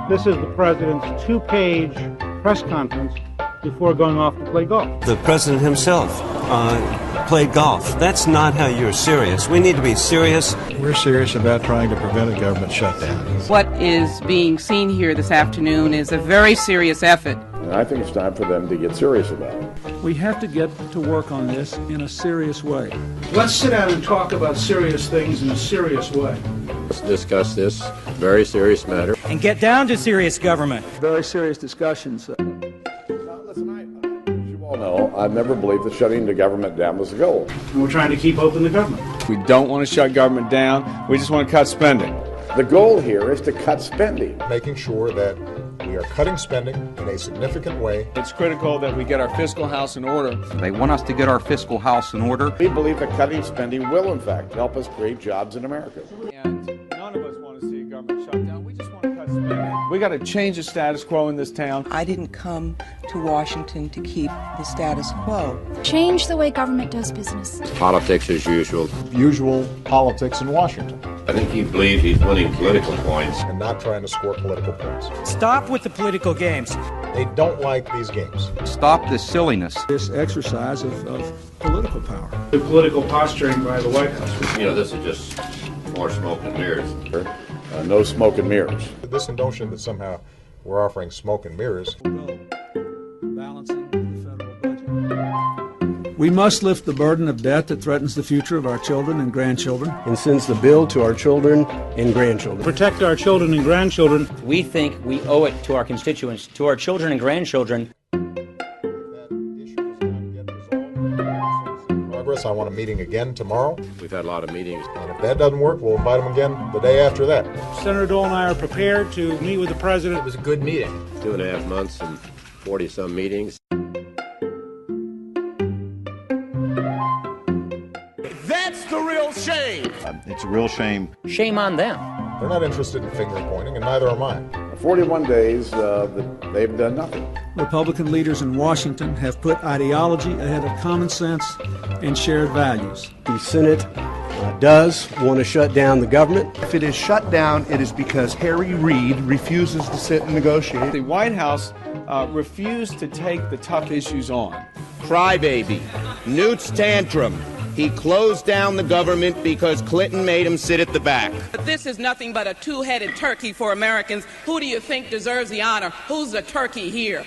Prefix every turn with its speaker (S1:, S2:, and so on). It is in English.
S1: This is the president's 2-page press conference before going off to play golf.
S2: The president himself played golf. That's not how you're serious. We need to be serious.
S3: We're serious about trying to prevent a government shutdown.
S4: What is being seen here this afternoon is a very serious effort.
S5: And I think it's time for them to get serious about it.
S6: We have to get to work on this in a serious way.
S1: Let's sit down and talk about serious things in a serious way.
S5: Let's discuss this very serious matter.
S7: And get down to serious government.
S6: Very serious discussions.
S5: Listen, as you all know, I've never believed that shutting the government down was the goal.
S1: And we're trying to keep open the government.
S8: We don't want to shut government down. We just want to cut spending.
S5: The goal here is to cut spending.
S3: Making sure that we are cutting spending in a significant way.
S8: It's critical that we get our fiscal house in order.
S9: They want us to get our fiscal house in order.
S5: We believe that cutting spending will, in fact, help us create jobs in America.
S8: And none of us want to see a government shutdown. We just want to cut spending. We got to change the status quo in this town.
S4: I didn't come to Washington to keep the status quo.
S10: Change the way government does business.
S5: Politics as usual.
S3: Usual politics in Washington.
S5: I think he believes he's winning political points.
S3: And not trying to score political points.
S7: Stop with the political games.
S3: They don't like these games.
S9: Stop this silliness.
S6: This exercise of political power.
S1: The political posturing by the White House.
S5: You know, this is just more smoke and mirrors. No smoke and mirrors.
S3: This notion that somehow we're offering smoke and mirrors.
S6: Balancing the federal budget. We must lift the burden of debt that threatens the future of our children and grandchildren.
S11: And sends the bill to our children and grandchildren.
S1: Protect our children and grandchildren.
S7: We think we owe it to our constituents, to our children and grandchildren.
S3: I want a meeting again tomorrow.
S5: We've had a lot of meetings.
S3: And if that doesn't work, we'll invite them again the day after that.
S1: Senator Dole and I are prepared to meet with the president.
S7: It was a good meeting.
S5: 2.5 months and 40-some meetings.
S12: That's the real shame.
S3: It's a real shame.
S7: Shame on them.
S3: They're not interested in finger pointing, and neither am I.
S5: 41 days, they've done nothing.
S6: Republican leaders in Washington have put ideology ahead of common sense and shared values.
S11: The Senate does want to shut down the government.
S12: If it is shut down, it is because Harry Reid refuses to sit and negotiate.
S8: The White House refused to take the tough issues on.
S12: Crybaby, Newt's tantrum. He closed down the government because Clinton made him sit at the back.
S4: But this is nothing but a two-headed turkey for Americans. Who do you think deserves the honor? Who's the turkey here?